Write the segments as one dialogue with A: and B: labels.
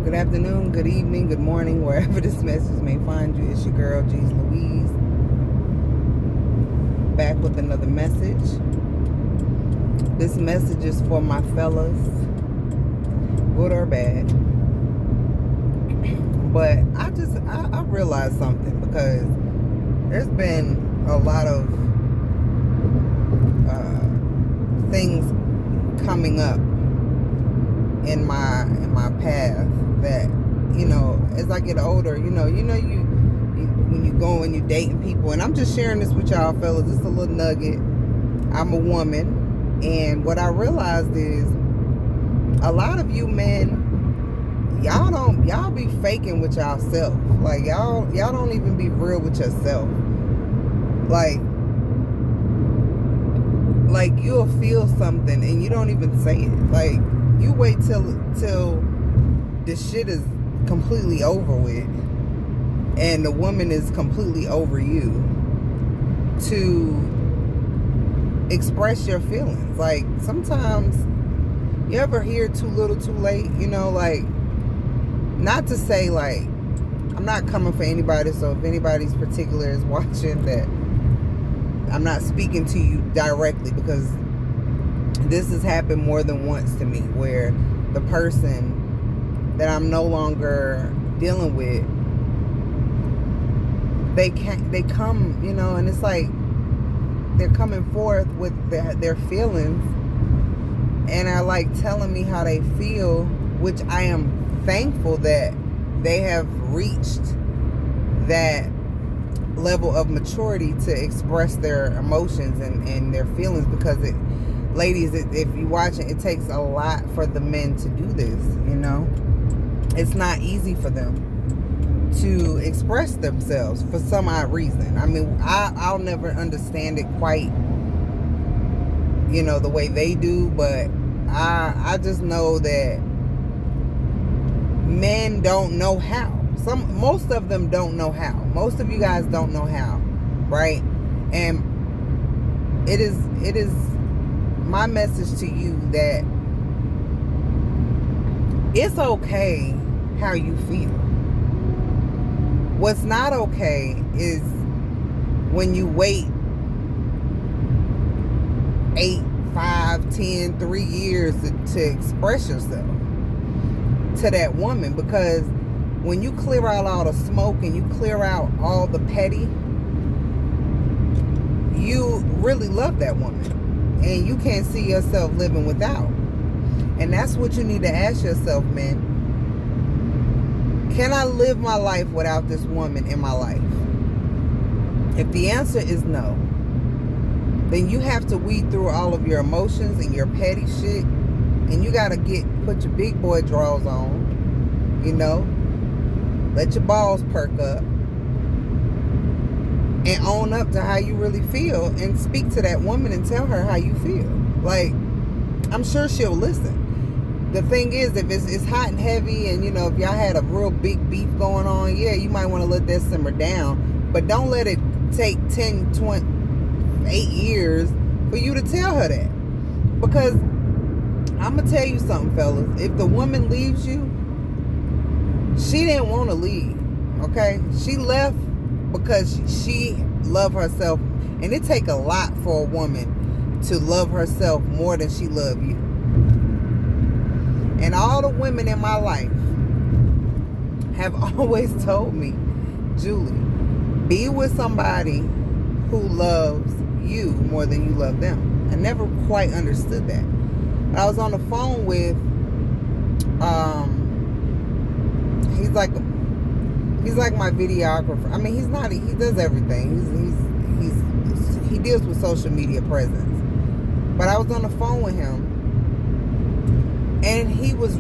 A: Good afternoon, good evening, good morning, wherever this message may find you. It's your girl, G's Louise, back with another message. This message is for my fellas, good or bad. But I realized something, because there's been a lot of things coming up in my path that, as I get older, when you go and you dating people, and I'm just sharing this with y'all fellas, it's a little nugget. I'm a woman, and what I realized is a lot of you men, y'all be faking with y'allself. Like y'all don't even be real with yourself. Like you'll feel something and you don't even say it. Like you wait till the shit is completely over with and the woman is completely over you to express your feelings. Like sometimes you ever hear too little too late, like, not to say, like, I'm not coming for anybody, so if anybody's particular is watching, that I'm not speaking to you directly, because this has happened more than once to me, where the person that I'm no longer dealing with, they come, and it's like they're coming forth with their feelings and are like telling me how they feel, which I am thankful that they have reached that level of maturity to express their emotions and their feelings, because ladies, if you watch it takes a lot for the men to do this. It's not easy for them to express themselves for some odd reason. I mean, I'll never understand it quite, the way they do, but I just know that men don't know how. Most of them don't know how. Most of you guys don't know how, right? And it is my message to you that it's okay how you feel. What's not okay is when you wait 8, 5, 10, 3 years to express yourself to that woman, because when you clear out all the smoke and you clear out all the petty, you really love that woman and you can't see yourself living without. And that's what you need to ask yourself, men. Can I live my life without this woman in my life? If the answer is no, then you have to weed through all of your emotions and your petty shit, and you gotta put your big boy drawers on, let your balls perk up and own up to how you really feel, and speak to that woman and tell her how you feel. Like, I'm sure she'll listen. The thing is, if it's hot and heavy, and if y'all had a real big beef going on, yeah, you might want to let that simmer down, but don't let it take 10, 20, 8 years for you to tell her that. Because I'm gonna tell you something, fellas. If the woman leaves you, she didn't want to leave, okay? She left because she loved herself, and it take a lot for a woman to love herself more than she loved you. And all the women in my life have always told me, Julie, be with somebody who loves you more than you love them. I never quite understood that. I was on the phone with, he's like my videographer. I mean, he does everything. He deals with social media presence. But I was on the phone with him, and he was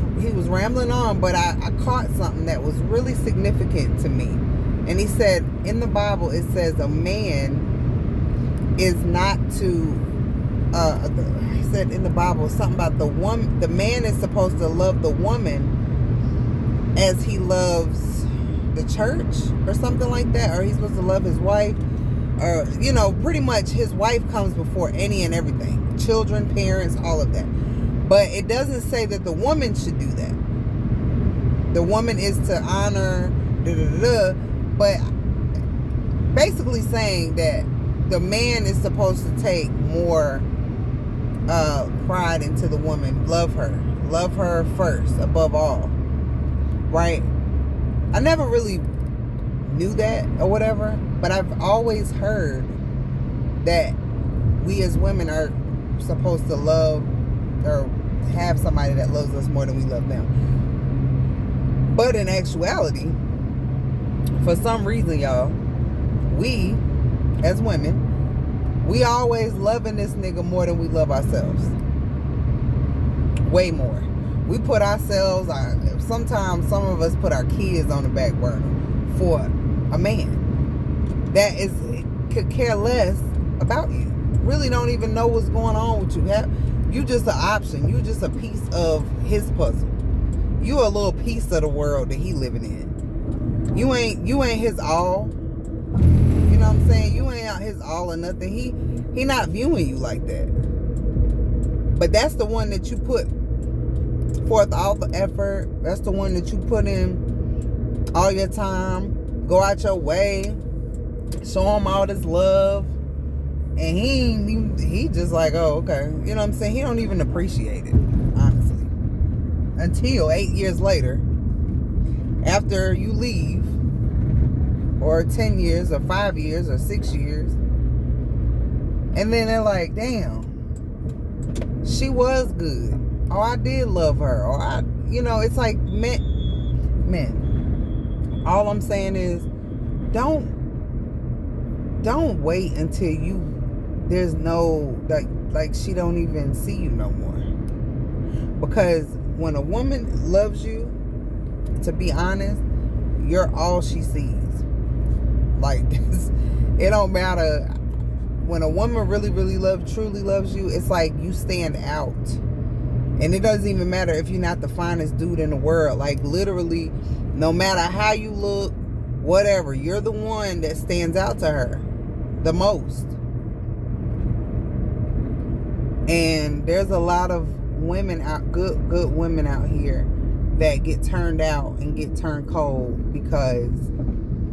A: rambling on, but I caught something that was really significant to me. And he said, in the Bible, it says a man is not to, he said in the Bible something about the man is supposed to love the woman as he loves the church or something like that, or he's supposed to love his wife, or pretty much his wife comes before any and everything, children, parents, all of that. But it doesn't say that the woman should do that. the woman is to honor, but basically saying that the man is supposed to take more pride into the woman, love her first above all, right? I never really knew that or whatever, but I've always heard that we as women are supposed to love or have somebody that loves us more than we love them. But in actuality, for some reason, y'all, we as women, we always loving this nigga more than we love ourselves. Way more. We put ourselves, sometimes some of us put our kids on the back burner for a man that could care less about you. Really don't even know what's going on with you. You just an option. You just a piece of his puzzle. You a little piece of the world that he living in. You ain't his all. You know what I'm saying? You ain't his all or nothing. He not viewing you like that. But that's the one that you put forth all the effort. That's the one that you put in all your time. Go out your way. Show him all this love. And he just like, oh, okay. You know what I'm saying? He don't even appreciate it, honestly. Until 8 years later, after you leave, or 10 years, or 5 years, or 6 years. And then they're like, damn, she was good. Oh, I did love her. Or it's like, men. All I'm saying is, don't wait until there's no, like she don't even see you no more. Because when a woman loves you, to be honest, you're all she sees. Like this, it don't matter. When a woman really, really truly loves you, it's like you stand out. And it doesn't even matter if you're not the finest dude in the world. Like literally, no matter how you look, whatever, you're the one that stands out to her the most. And there's a lot of women out, good women out here that get turned out and get turned cold because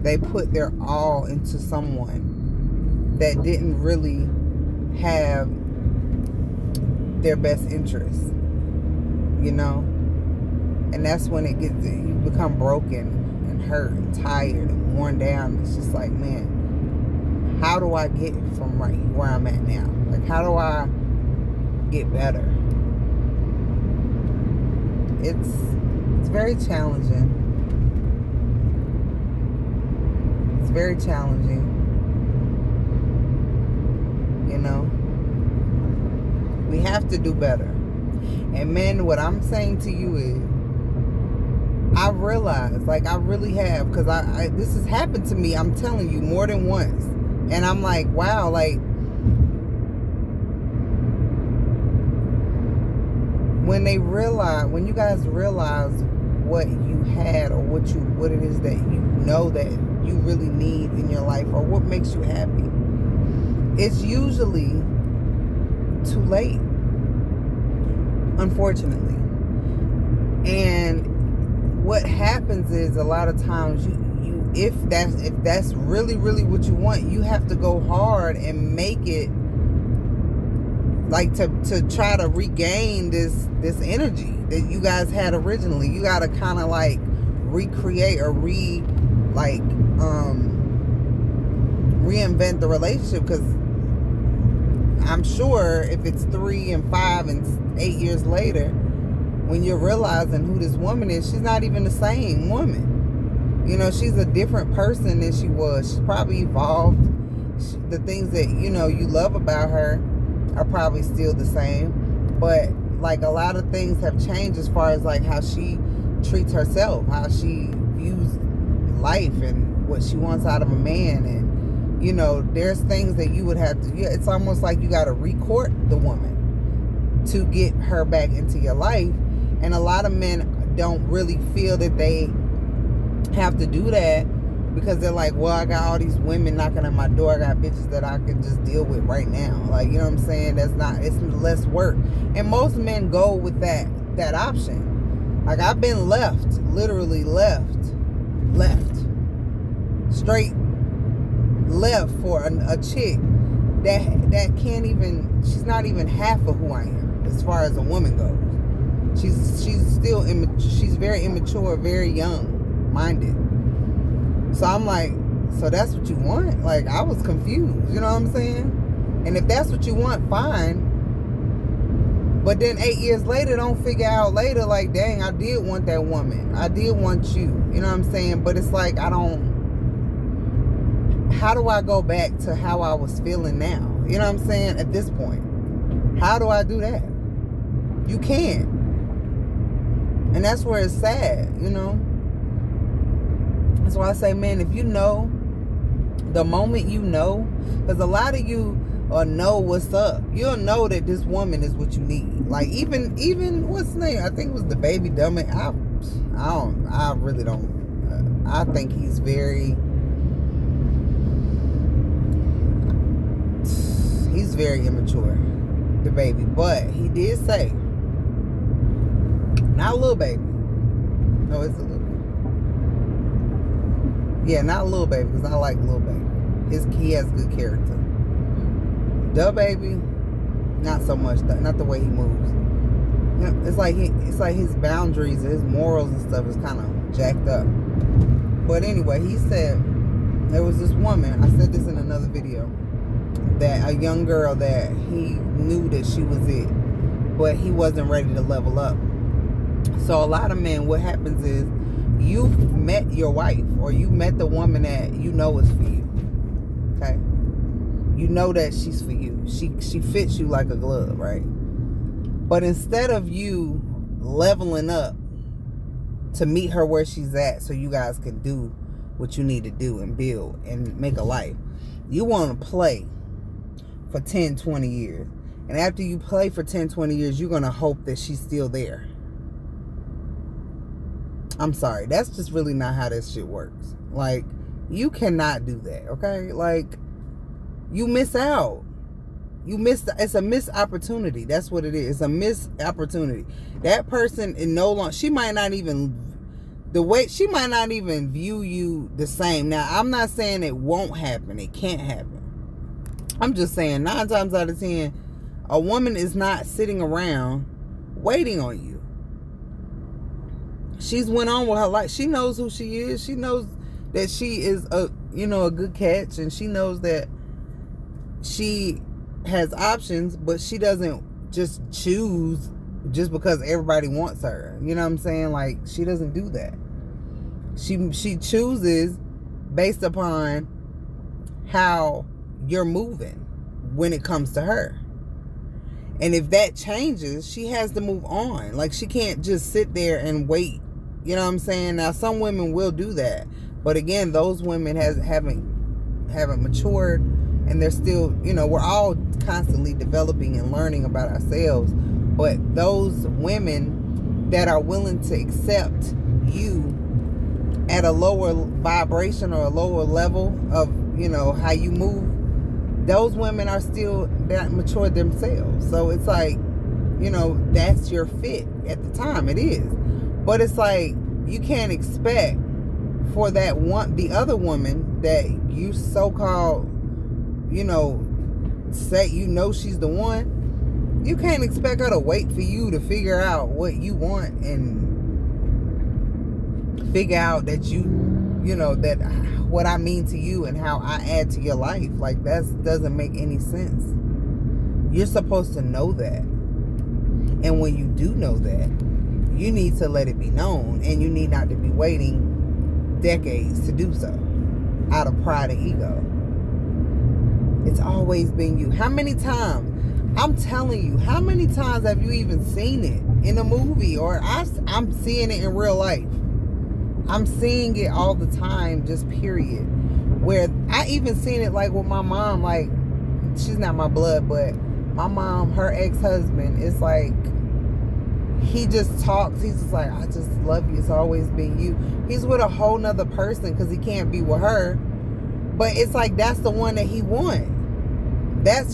A: they put their all into someone that didn't really have their best interests, you know? And that's when you become broken and hurt and tired and worn down. It's just like, man, how do I get from right where I'm at now? Like, how do I get better? It's very challenging. It's very challenging. You know? We have to do better. And men, what I'm saying to you is, I realize, like I really have, because I this has happened to me, I'm telling you, more than once. And I'm like, wow, like, when you guys realize what you had or what it is that you know that you really need in your life or what makes you happy, it's usually too late, unfortunately. And what happens is a lot of times if that's really, really what you want, you have to go hard and make it, like, to try to regain this energy that you guys had originally. You got to kind of like recreate or reinvent the relationship, because I'm sure if it's 3 and 5 and 8 years later, when you're realizing who this woman is, she's not even the same woman. You know, she's a different person than she was. She's probably evolved. The things that, you know, you love about her are probably still the same. But, like, a lot of things have changed as far as, like, how she treats herself, how she views life and what she wants out of a man. And, you know, there's things that you would have to, it's almost like you got to recourt the woman to get her back into your life. And a lot of men don't really feel that they have to do that, because they're like, well, I got all these women knocking at my door. I got bitches that I can just deal with right now. Like, you know what I'm saying? It's less work. And most men go with that option. Like, I've been left literally left straight left for a chick that can't even, she's not even half of who I am as far as a woman goes. She's still she's very immature, very young minded. So I'm like, so that's what you want? Like, I was confused, you know what I'm saying? And if that's what you want, fine. But then 8 years later, don't figure out later, like, dang, I did want that woman. I did want you. You know what I'm saying? But it's like, how do I go back to how I was feeling now? You know what I'm saying? At this point, how do I do that? You can't. And that's where it's sad, you know? That's why I say, man, if you know, the moment you know, because a lot of you know what's up. You'll know that this woman is what you need. Like, even what's his name? I think it was the baby dummy. I really don't. I think he's very immature, the baby. But he did say, not Lil Baby. No, it's a Lil Baby. Yeah, not Lil Baby, because I like Lil Baby. He has good character. The baby, not so much. Not the way he moves. It's like his boundaries, his morals and stuff is kind of jacked up. But anyway, he said there was this woman. I said this in another video, that a young girl that he knew that she was it, but he wasn't ready to level up. So a lot of men, what happens is, you've met your wife, or you met the woman that you know is for you. Okay. You know that she's for you. She fits you like a glove, right? But instead of you leveling up to meet her where she's at so you guys can do what you need to do and build and make a life, you want to play for 10, 20 years. And after you play for 10, 20 years, you're going to hope that she's still there. I'm sorry. That's just really not how this shit works. Like, you cannot do that, okay? Like, you miss out. It's a missed opportunity. That's what it is. It's a missed opportunity. That person is no longer, she might not even view you the same. Now, I'm not saying it won't happen. It can't happen. I'm just saying 9 times out of 10, a woman is not sitting around waiting on you. She's went on with her life. She knows who she is. She knows that she is a good catch, and she knows that she has options, but she doesn't just choose just because everybody wants her. You know what I'm saying? Like, she doesn't do that. She chooses based upon how you're moving when it comes to her. And if that changes, she has to move on. Like, she can't just sit there and wait. You know what I'm saying? Now, some women will do that. But again, those women haven't matured, and they're still, we're all constantly developing and learning about ourselves. But those women that are willing to accept you at a lower vibration or a lower level of, how you move, those women are still not mature themselves. So it's like, that's your fit at the time. It is. But it's like, you can't expect for the other woman that you so-called, say she's the one. You can't expect her to wait for you to figure out what you want and figure out that that what I mean to you and how I add to your life. Like, that doesn't make any sense. You're supposed to know that. And when you do know that, you need to let it be known, and you need not to be waiting decades to do so out of pride and ego. It's always been you. How many times? I'm telling you, how many times have you even seen it in a movie, or I'm seeing it in real life? I'm seeing it all the time, just period. Where I even seen it like with my mom. Like, she's not my blood, but my mom, her ex-husband, is like, he just talks. He's just like, I just love you. It's always been you. He's with a whole nother person because he can't be with her. But it's like, that's the one that he wants.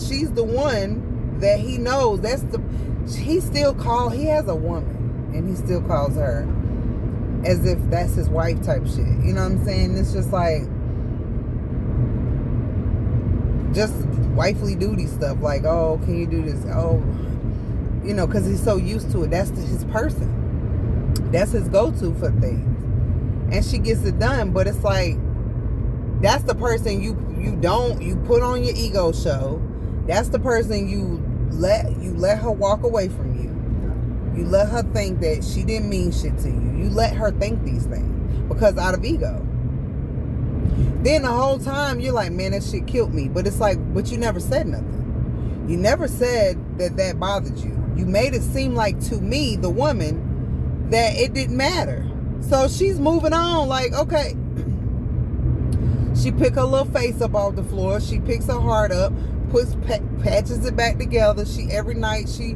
A: She's the one that he knows. He has a woman, and he still calls her as if that's his wife type shit. You know what I'm saying? It's just like, just wifely duty stuff. Like, oh, can you do this? Oh, you know, because he's so used to it. That's his person. That's his go-to for things. And she gets it done, but it's like, that's the person you put on your ego show. That's the person you let her walk away from you. You let her think that she didn't mean shit to you. You let her think these things because out of ego. Then the whole time you're like, man, that shit killed me. But it's like, but you never said nothing. You never said that bothered you. You made it seem like, to me, the woman, that it didn't matter. So she's moving on like, okay. She pick her little face up off the floor. She picks her heart up, patches it back together. Every night she's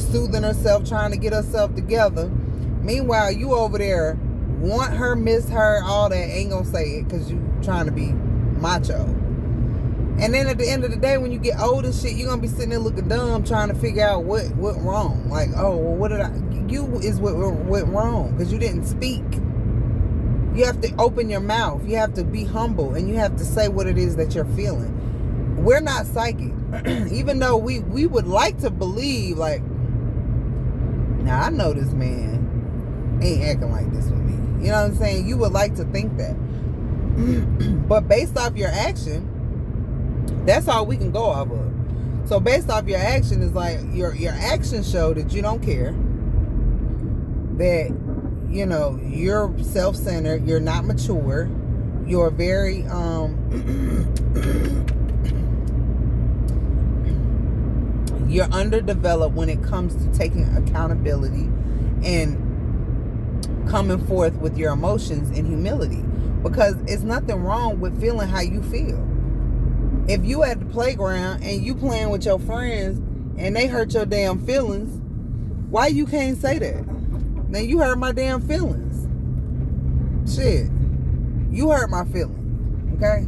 A: soothing herself, trying to get herself together. Meanwhile, you over there want her, miss her, all that. Ain't gonna say it because you trying to be macho. And then at the end of the day, when you get old and shit, you're gonna be sitting there looking dumb, trying to figure out what wrong. Like, oh, well, what went wrong because you didn't speak. You have to open your mouth. You have to be humble, and you have to say what it is that you're feeling. We're not psychic, even though we would like to believe, like, now I know this man ain't acting like this with me. You know what I'm saying? You would like to think that. But based off your action, that's all we can go off of. So based off your action is like, your actions show that you don't care. That, you know, you're self-centered, you're not mature, you're very you're underdeveloped when it comes to taking accountability and coming forth with your emotions in humility. Because it's nothing wrong with feeling how you feel. If you at the playground and you playing with your friends and they hurt your damn feelings, why you can't say that? Now you hurt my damn feelings. Shit. You hurt my feelings. Okay?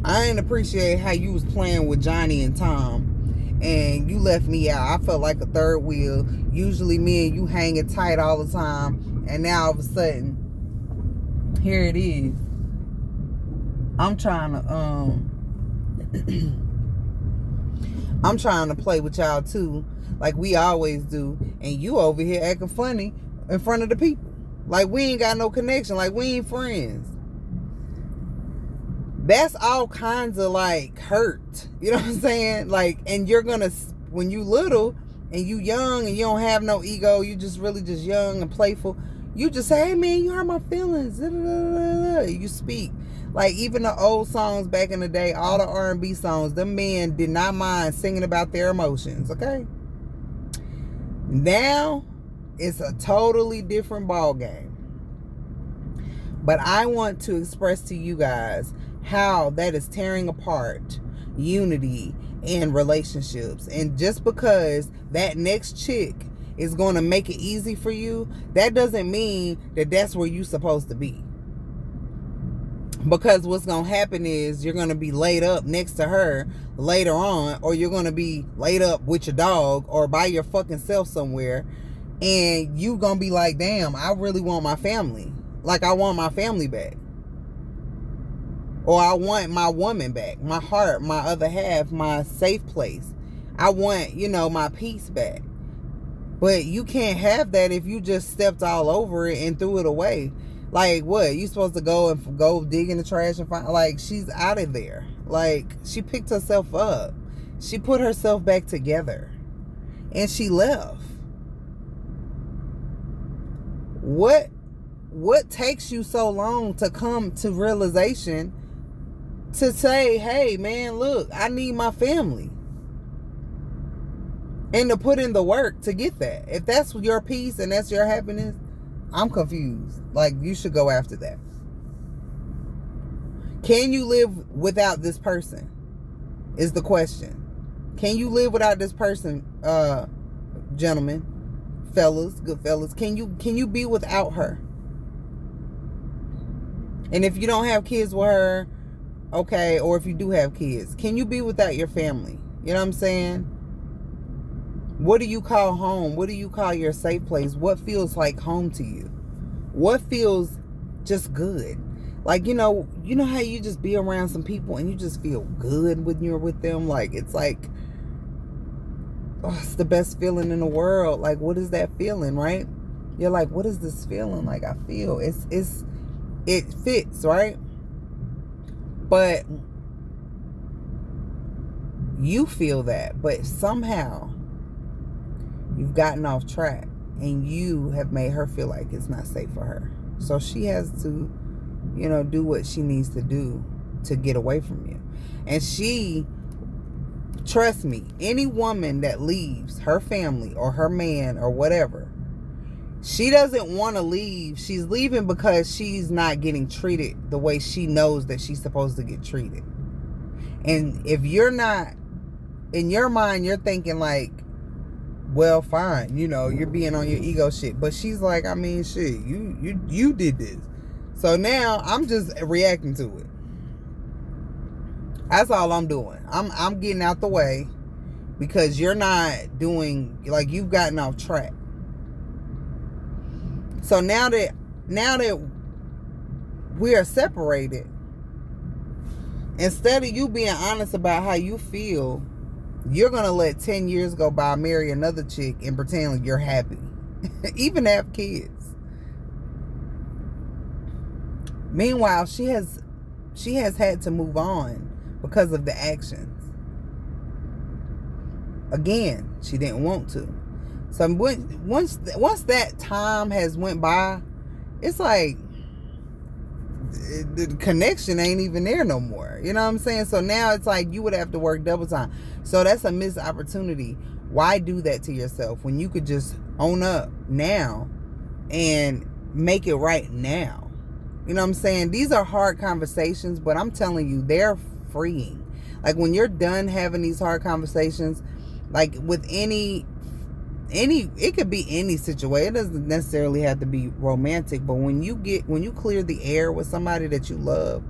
A: I ain't appreciate how you was playing with Johnny and Tom and you left me out. I felt like a third wheel. Usually me and you hanging tight all the time, and now all of a sudden, here it is. I'm trying to play with y'all too, like we always do, and you over here acting funny in front of the people. Like we ain't got no connection, like we ain't friends. That's all kinds of like hurt. You know what I'm saying? Like, and you're gonna, when you little and you young and you don't have no ego, you just really just young and playful, you just say, hey man, you hurt my feelings. You speak. Like even the old songs back in the day, all the R&B songs, them men did not mind singing about their emotions, okay? Now, it's a totally different ball game. But I want to express to you guys how that is tearing apart unity and relationships. And just because that next chick is going to make it easy for you, that doesn't mean that that's where you're supposed to be. Because what's going to happen is you're going to be laid up next to her later on, or you're going to be laid up with your dog or by your fucking self somewhere, and you going to be like, damn, I really want my family. Like I want my family back. Or I want my woman back, my heart, my other half, my safe place. I want, you know, my peace back. But you can't have that if you just stepped all over it and threw it away. Like what? You supposed to go dig in the trash and find, like, she's out of there. Like, she picked herself up. She put herself back together. And she left. What takes you so long to come to realization to say, hey man, look, I need my family? And to put in the work to get that. If that's your peace and that's your happiness, I'm confused. Like, you should go after that. Can you live without this person? Is the question. Can you live without this person, gentlemen, fellas, good fellas? Can you be without her? And if you don't have kids with her, okay, or if you do have kids, can you be without your family? You know what I'm saying? What do you call home? What do you call your safe place? What feels like home to you? What feels just good? Like, you know how you just be around some people and you just feel good when you're with them? Like, it's like, oh, it's the best feeling in the world. Like, what is that feeling, right? You're like, what is this feeling? Like, I feel it fits, right? But you feel that, but somehow you've gotten off track and you have made her feel like it's not safe for her. So she has to, do what she needs to do to get away from you. And trust me, any woman that leaves her family or her man or whatever, she doesn't want to leave. She's leaving because she's not getting treated the way she knows that she's supposed to get treated. And if you're not, in your mind, you're thinking like, well, fine, you're being on your ego shit. But she's like, I mean, shit, you did this. So now I'm just reacting to it. That's all I'm doing. I'm getting out the way because you're not doing, like, you've gotten off track. So now that we are separated, instead of you being honest about how you feel, you're going to let 10 years go by, marry another chick, and pretend like you're happy. Even have kids. Meanwhile, she has had to move on because of the actions. Again, she didn't want to. So once that time has went by, it's like the connection ain't even there no more. You know what I'm saying? So now it's like you would have to work double time. So that's a missed opportunity. Why do that to yourself when you could just own up now and make it right now? You know what I'm saying? These are hard conversations, but I'm telling you, they're freeing. Like, when you're done having these hard conversations, like with any, it could be any situation. It doesn't necessarily have to be romantic, but when you clear the air with somebody that you love,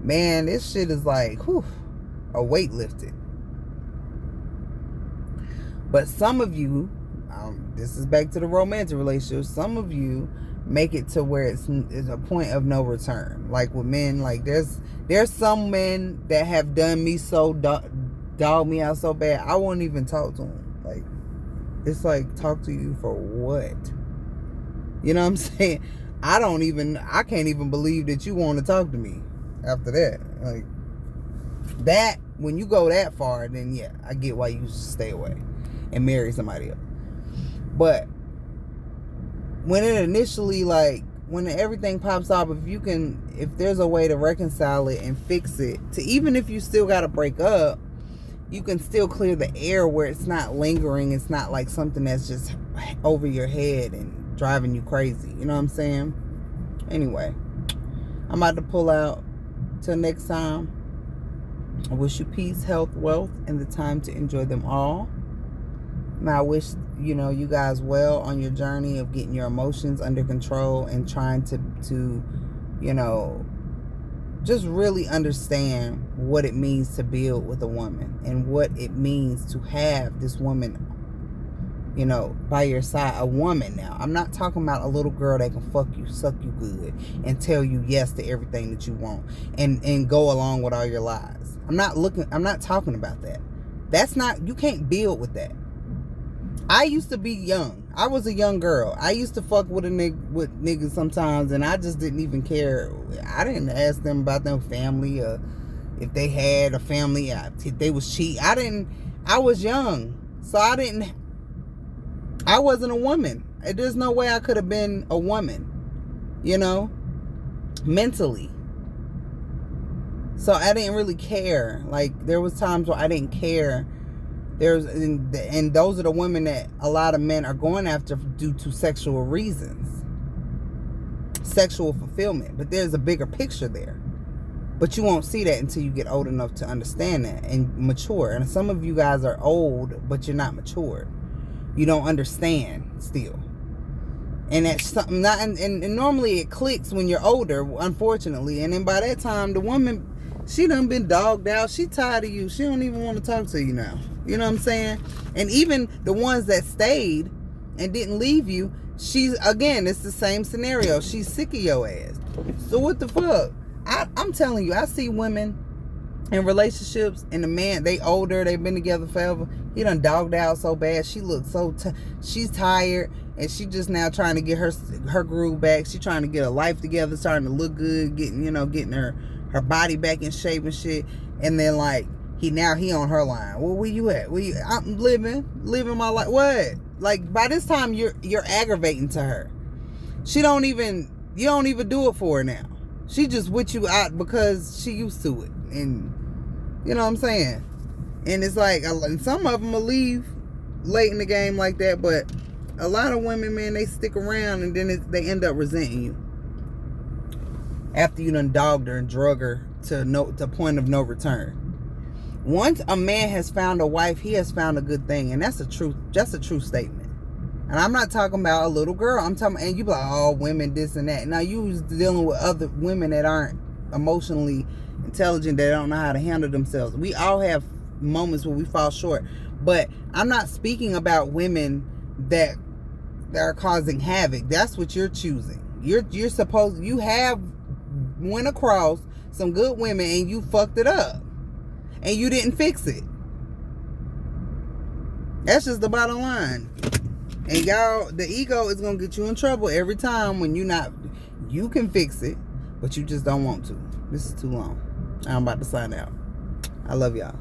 A: man, this shit is like, whew, a weight lifted. But some of you, this is back to the romantic relationship, some of you make it to where it's a point of no return. Like with men, like there's some men that have done me so, dog me out so bad, I won't even talk to them. Like, it's like, talk to you for what? You know what I'm saying? I can't even believe that you want to talk to me after that. Like, that, when you go that far, then yeah, I get why you stay away and marry somebody else. But when it initially, like, when everything pops off, if there's a way to reconcile it and fix it, to even if you still got to break up, you can still clear the air where it's not lingering. It's not like something that's just over your head and driving you crazy. You know what I'm saying? Anyway, I'm about to pull out. Till next time, I wish you peace, health, wealth, and the time to enjoy them all. And I wish, you guys well on your journey of getting your emotions under control and trying to just really understand what it means to build with a woman and what it means to have this woman, by your side. A woman now. I'm not talking about a little girl that can fuck you, suck you good, and tell you yes to everything that you want and go along with all your lies. I'm not talking about that. You can't build with that. I used to be young. I was a young girl. I used to fuck with niggas sometimes, and I just didn't even care. I didn't ask them about their family, or if they had a family, if they was cheat. I was young, so I wasn't a woman. There's no way I could have been a woman, mentally. So I didn't really care. Like, there was times where I didn't care. And those are the women that a lot of men are going after due to sexual reasons, sexual fulfillment. But there's a bigger picture there. But you won't see that until you get old enough to understand that and mature. And some of you guys are old, but you're not mature. You don't understand still. And that's something and normally it clicks when you're older, unfortunately. And then by that time, the woman, she done been dogged out. She tired of you. She don't even want to talk to you now. You know what I'm saying? And even the ones that stayed and didn't leave you, she's, again, it's the same scenario. She's sick of your ass. So what the fuck? I'm telling you, I see women in relationships, and the man, they older, they've been together forever. He done dogged out so bad. She looks so, she's tired, and she just now trying to get her groove back. She trying to get her life together, starting to look good, getting her body back in shape and shit. And then like, he on her line. Well, where you at? I'm living my life. What? Like, by this time you're aggravating to her. You don't even do it for her now. She just with you out because she used to it. And you know what I'm saying? And it's like, and some of them will leave late in the game like that, but a lot of women, man, they stick around, and then they end up resenting you after you done dogged her and drug her to point of no return. Once a man has found a wife, he has found a good thing, and that's a true statement. And I'm not talking about a little girl. I'm talking, and you be like, oh, women this and that. Now you was dealing with other women that aren't emotionally intelligent, that don't know how to handle themselves. We all have moments where we fall short, but I'm not speaking about women that are causing havoc. That's what you're choosing. You have went across some good women and you fucked it up and you didn't fix it. That's just the bottom line. And y'all, the ego is gonna get you in trouble every time when you can fix it, but you just don't want to. This is too long. I'm about to sign out. I love y'all.